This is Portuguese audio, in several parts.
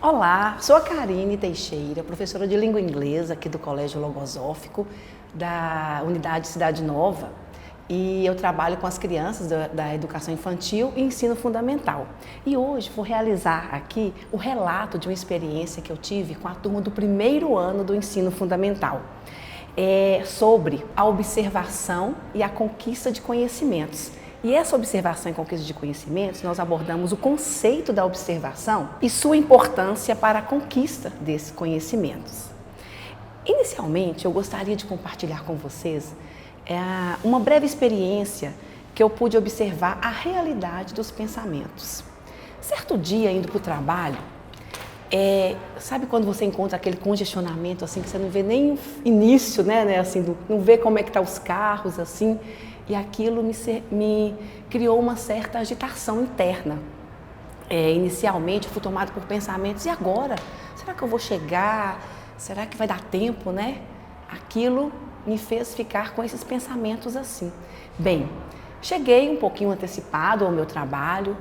Olá, sou a Karine Teixeira, professora de língua inglesa aqui do Colégio Logosófico, da Unidade Cidade Nova, e eu trabalho com as crianças da educação infantil e ensino fundamental. E hoje vou realizar aqui o relato de uma experiência que eu tive com a turma do primeiro ano do ensino fundamental. Sobre a observação e a conquista de conhecimentos. E essa observação e conquista de conhecimentos, nós abordamos o conceito da observação e sua importância para a conquista desses conhecimentos. Inicialmente, eu gostaria de compartilhar com vocês uma breve experiência que eu pude observar a realidade dos pensamentos. Certo dia, indo para o trabalho, sabe quando você encontra aquele congestionamento assim que você não vê nem o início, né assim, não vê como é que tá os carros assim, e aquilo me criou uma certa agitação interna. Inicialmente eu fui tomada por pensamentos, e agora? Será que eu vou chegar? Será que vai dar tempo, né? Aquilo me fez ficar com esses pensamentos assim. Bem, cheguei um pouquinho antecipado ao meu trabalho,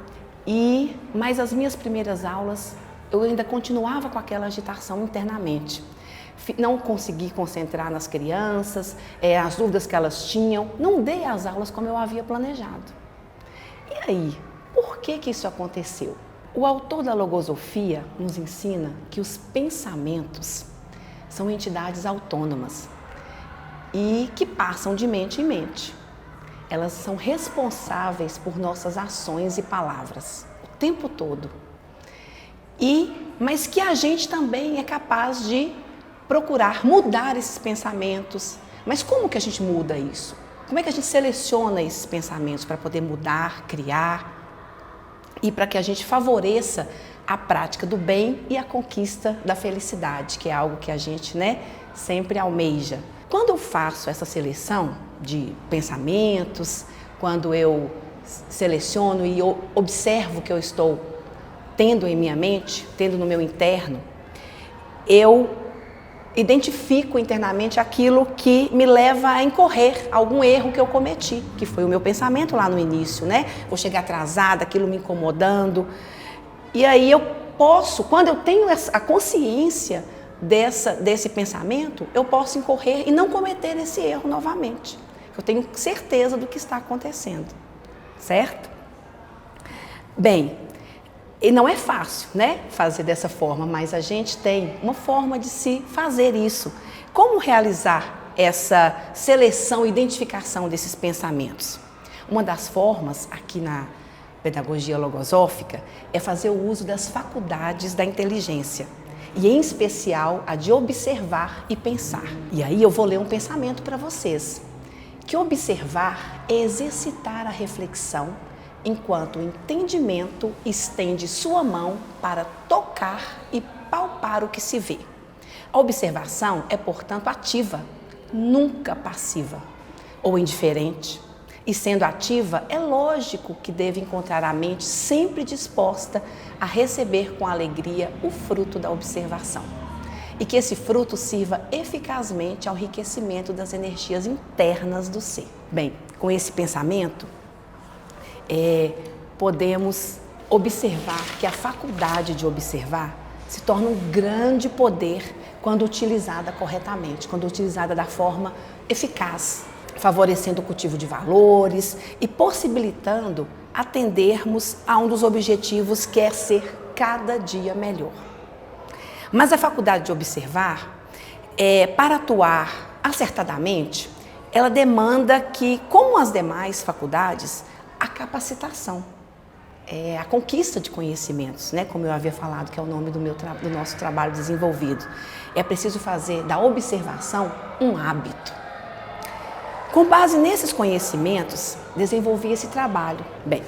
mas as minhas primeiras aulas eu ainda continuava com aquela agitação internamente. Não consegui concentrar nas crianças, as dúvidas que elas tinham, não dei as aulas como eu havia planejado. E aí, por que isso aconteceu? O autor da logosofia nos ensina que os pensamentos são entidades autônomas e que passam de mente em mente. Elas são responsáveis por nossas ações e palavras o tempo todo. Mas que a gente também é capaz de procurar mudar esses pensamentos. Mas como que a gente muda isso? Como é que a gente seleciona esses pensamentos para poder mudar, criar e para que a gente favoreça a prática do bem e a conquista da felicidade, que é algo que a gente, sempre almeja. Quando eu faço essa seleção de pensamentos, quando eu seleciono e observo o que eu estou tendo em minha mente, tendo no meu interno, eu identifico internamente aquilo que me leva a incorrer algum erro que eu cometi, que foi o meu pensamento lá no início, Vou chegar atrasada, aquilo me incomodando. E aí eu posso, quando eu tenho a consciência desse pensamento, eu posso incorrer e não cometer esse erro novamente. Eu tenho certeza do que está acontecendo, certo? Bem, e não é fácil, fazer dessa forma, mas a gente tem uma forma de se fazer isso. Como realizar essa seleção e identificação desses pensamentos? Uma das formas, aqui na pedagogia logosófica, é fazer o uso das faculdades da inteligência, e em especial a de observar e pensar. E aí eu vou ler um pensamento para vocês, que observar é exercitar a reflexão, enquanto o entendimento estende sua mão para tocar e palpar o que se vê. A observação é, portanto, ativa, nunca passiva ou indiferente. E sendo ativa, é lógico que deve encontrar a mente sempre disposta a receber com alegria o fruto da observação. E que esse fruto sirva eficazmente ao enriquecimento das energias internas do ser. Bem, com esse pensamento, podemos observar que a faculdade de observar se torna um grande poder quando utilizada corretamente, quando utilizada da forma eficaz, favorecendo o cultivo de valores e possibilitando atendermos a um dos objetivos, que é ser cada dia melhor. Mas a faculdade de observar, para atuar acertadamente, ela demanda que, como as demais faculdades, a capacitação, a conquista de conhecimentos, como eu havia falado, que é o nome do nosso trabalho desenvolvido. É preciso fazer da observação um hábito. Com base nesses conhecimentos, desenvolvi esse trabalho. Bem,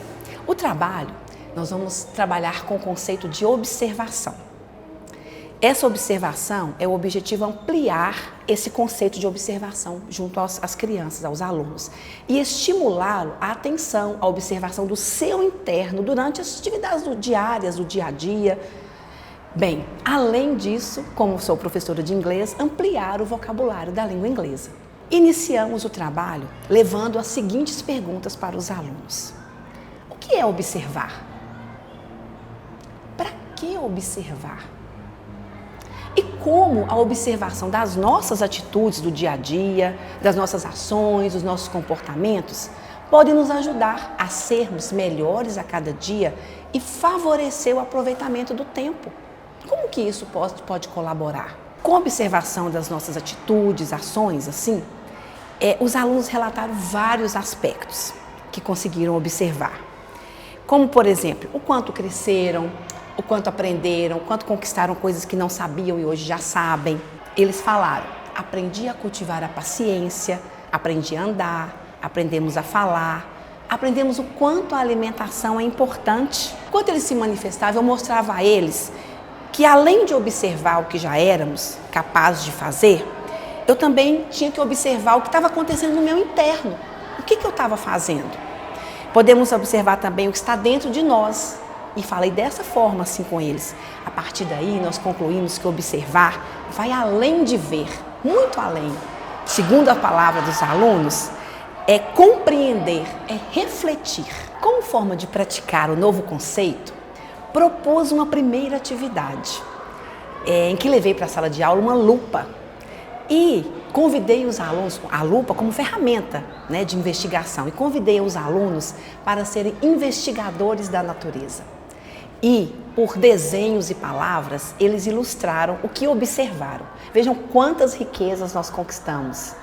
o trabalho, nós vamos trabalhar com o conceito de observação. Essa observação é o objetivo ampliar esse conceito de observação junto às crianças, aos alunos, e estimulá-lo à atenção, à observação do seu interno durante as atividades diárias, do dia a dia. Bem, além disso, como sou professora de inglês, ampliar o vocabulário da língua inglesa. Iniciamos o trabalho levando as seguintes perguntas para os alunos. O que é observar? Para que observar? e como a observação das nossas atitudes do dia a dia, das nossas ações, dos nossos comportamentos, pode nos ajudar a sermos melhores a cada dia e favorecer o aproveitamento do tempo. Como que isso pode colaborar? Com a observação das nossas atitudes, ações, assim, os alunos relataram vários aspectos que conseguiram observar. Como, por exemplo, o quanto cresceram, o quanto aprenderam, o quanto conquistaram coisas que não sabiam e hoje já sabem. Eles falaram, aprendi a cultivar a paciência, aprendi a andar, aprendemos a falar, aprendemos o quanto a alimentação é importante. Enquanto eles se manifestavam, eu mostrava a eles que além de observar o que já éramos capazes de fazer, eu também tinha que observar o que estava acontecendo no meu interno. O que eu estava fazendo? Podemos observar também o que está dentro de nós. E falei dessa forma assim com eles. A partir daí, nós concluímos que observar vai além de ver, muito além. Segundo a palavra dos alunos, é compreender, é refletir. Como forma de praticar o novo conceito, propus uma primeira atividade, em que levei para a sala de aula uma lupa e convidei os alunos, a lupa como ferramenta, né, de investigação, e convidei os alunos para serem investigadores da natureza. E, por desenhos e palavras, eles ilustraram o que observaram. Vejam quantas riquezas nós conquistamos.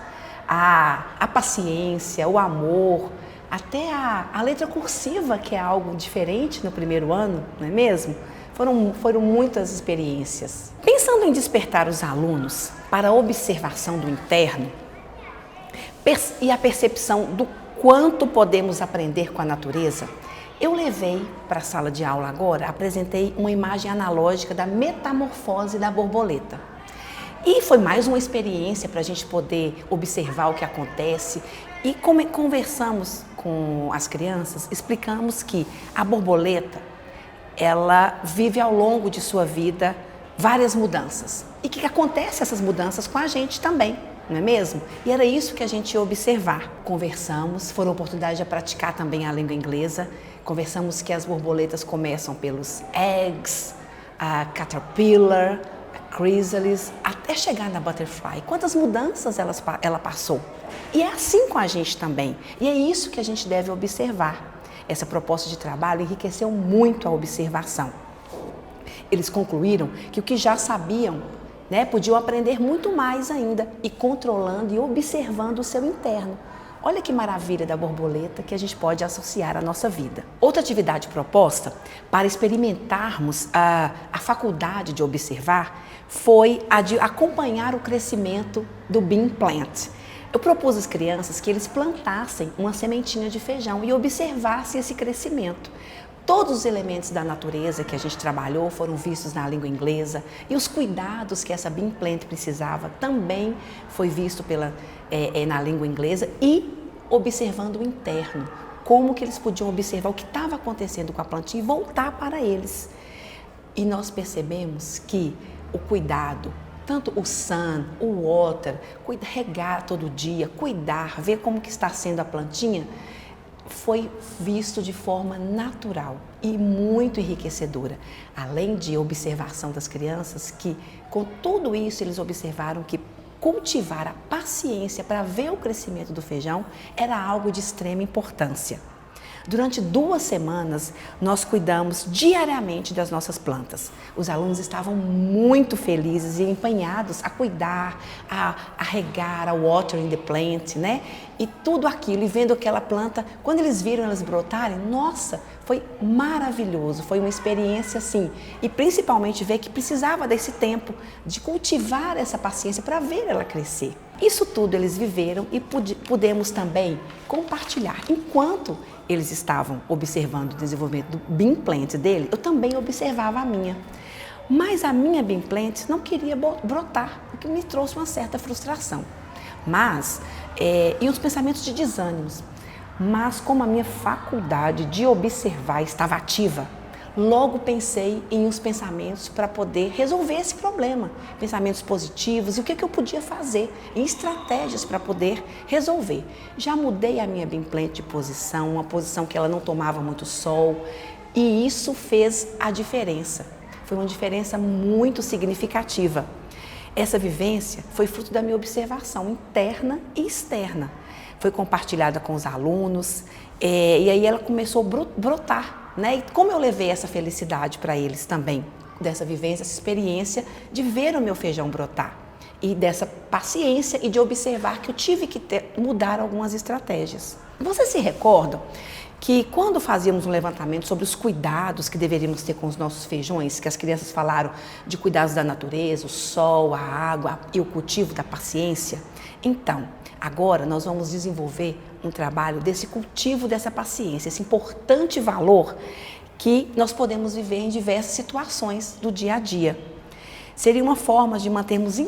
A paciência, o amor, até a letra cursiva, que é algo diferente no primeiro ano, não é mesmo? Foram muitas experiências. Pensando em despertar os alunos para a observação do interno e a percepção do quanto podemos aprender com a natureza, eu levei para a sala de aula agora, apresentei uma imagem analógica da metamorfose da borboleta. E foi mais uma experiência para a gente poder observar o que acontece. E como conversamos com as crianças, explicamos que a borboleta, ela vive ao longo de sua vida várias mudanças. E que acontecem essas mudanças com a gente também, não é mesmo? E era isso que a gente ia observar. Conversamos, foram oportunidade de praticar também a língua inglesa. Conversamos que as borboletas começam pelos eggs, a caterpillar, a chrysalis, até chegar na butterfly. Quantas mudanças ela passou. E é assim com a gente também. E é isso que a gente deve observar. Essa proposta de trabalho enriqueceu muito a observação. Eles concluíram que o que já sabiam, né, podiam aprender muito mais ainda e controlando e observando o seu interno. Olha que maravilha da borboleta que a gente pode associar à nossa vida. Outra atividade proposta para experimentarmos a faculdade de observar foi a de acompanhar o crescimento do bean plant. Eu propus às crianças que eles plantassem uma sementinha de feijão e observassem esse crescimento. Todos os elementos da natureza que a gente trabalhou foram vistos na língua inglesa e os cuidados que essa bean plant precisava também foi visto na língua inglesa e observando o interno, como que eles podiam observar o que estava acontecendo com a plantinha e voltar para eles. E nós percebemos que o cuidado, tanto o sun, o water, regar todo dia, cuidar, ver como que está sendo a plantinha, foi visto de forma natural e muito enriquecedora. Além de observação das crianças, que com tudo isso eles observaram que cultivar a paciência para ver o crescimento do feijão era algo de extrema importância. Durante 2 semanas, nós cuidamos diariamente das nossas plantas. Os alunos estavam muito felizes e empenhados a cuidar, a regar, a watering the plant, né? E tudo aquilo, e vendo aquela planta, quando eles viram elas brotarem, nossa, foi maravilhoso, foi uma experiência assim. E principalmente ver que precisava desse tempo de cultivar essa paciência para ver ela crescer. Isso tudo eles viveram e pudemos também compartilhar. Enquanto eles estavam observando o desenvolvimento do bean plant dele, eu também observava a minha. Mas a minha bean plant não queria brotar, o que me trouxe uma certa frustração. E uns pensamentos de desânimos. Mas como a minha faculdade de observar estava ativa, logo pensei em uns pensamentos para poder resolver esse problema. Pensamentos positivos e o que eu podia fazer, em estratégias para poder resolver. Já mudei a minha bean plant de posição, uma posição que ela não tomava muito sol, e isso fez a diferença. Foi uma diferença muito significativa. Essa vivência foi fruto da minha observação interna e externa. Foi compartilhada com os alunos e aí ela começou a brotar, né? E como eu levei essa felicidade para eles também, dessa vivência, essa experiência de ver o meu feijão brotar e dessa paciência e de observar que eu tive que mudar algumas estratégias. Vocês se recordam que quando fazíamos um levantamento sobre os cuidados que deveríamos ter com os nossos feijões, que as crianças falaram de cuidados da natureza, o sol, a água e o cultivo da paciência? Então, agora nós vamos desenvolver um trabalho desse cultivo dessa paciência, esse importante valor que nós podemos viver em diversas situações do dia a dia. Seria uma forma de mantermos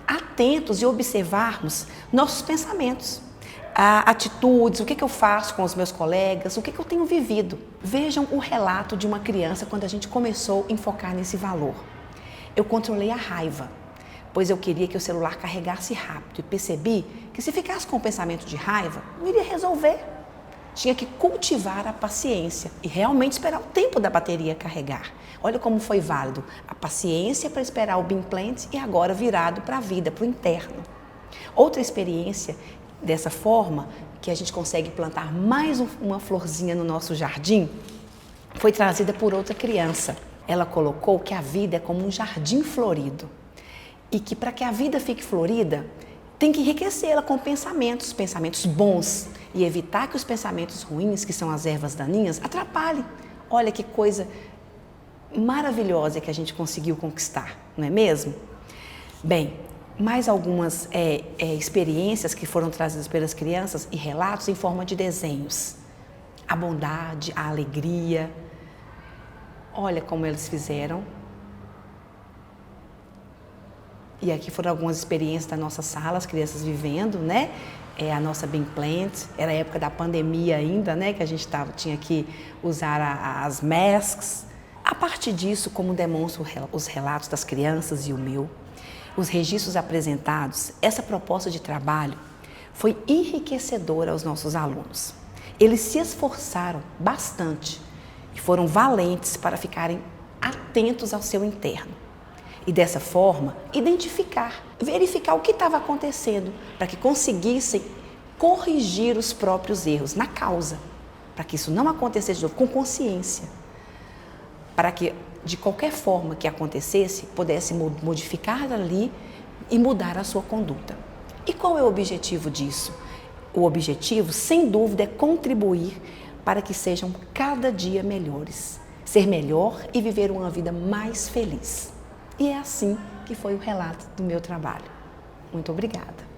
atentos e observarmos nossos pensamentos, atitudes, o que eu faço com os meus colegas, o que eu tenho vivido. Vejam o relato de uma criança quando a gente começou a enfocar nesse valor. Eu controlei a raiva, pois eu queria que o celular carregasse rápido e percebi que se ficasse com o pensamento de raiva, não iria resolver. Tinha que cultivar a paciência e realmente esperar o tempo da bateria carregar. Olha como foi válido a paciência para esperar o bean plant e agora virado para a vida, para o interno. Outra experiência dessa forma, que a gente consegue plantar mais uma florzinha no nosso jardim, foi trazida por outra criança. Ela colocou que a vida é como um jardim florido e que para que a vida fique florida, tem que enriquecê-la com pensamentos bons e evitar que os pensamentos ruins, que são as ervas daninhas, atrapalhem. Olha que coisa maravilhosa que a gente conseguiu conquistar, não é mesmo? Bem, mais algumas experiências que foram trazidas pelas crianças e relatos em forma de desenhos. A bondade, a alegria. Olha como eles fizeram. E aqui foram algumas experiências da nossa sala, as crianças vivendo, né? A nossa bean plant, era a época da pandemia ainda, né? Que a gente tinha que usar as masks. A partir disso, como demonstram os relatos das crianças e o meu, os registros apresentados, essa proposta de trabalho foi enriquecedora aos nossos alunos. Eles se esforçaram bastante e foram valentes para ficarem atentos ao seu interno. E dessa forma, verificar o que estava acontecendo, para que conseguissem corrigir os próprios erros na causa, para que isso não acontecesse de novo, com consciência, para que de qualquer forma que acontecesse, pudesse modificar ali e mudar a sua conduta. E qual é o objetivo disso? O objetivo, sem dúvida, é contribuir para que sejam cada dia melhores, ser melhor e viver uma vida mais feliz. E é assim que foi o relato do meu trabalho. Muito obrigada.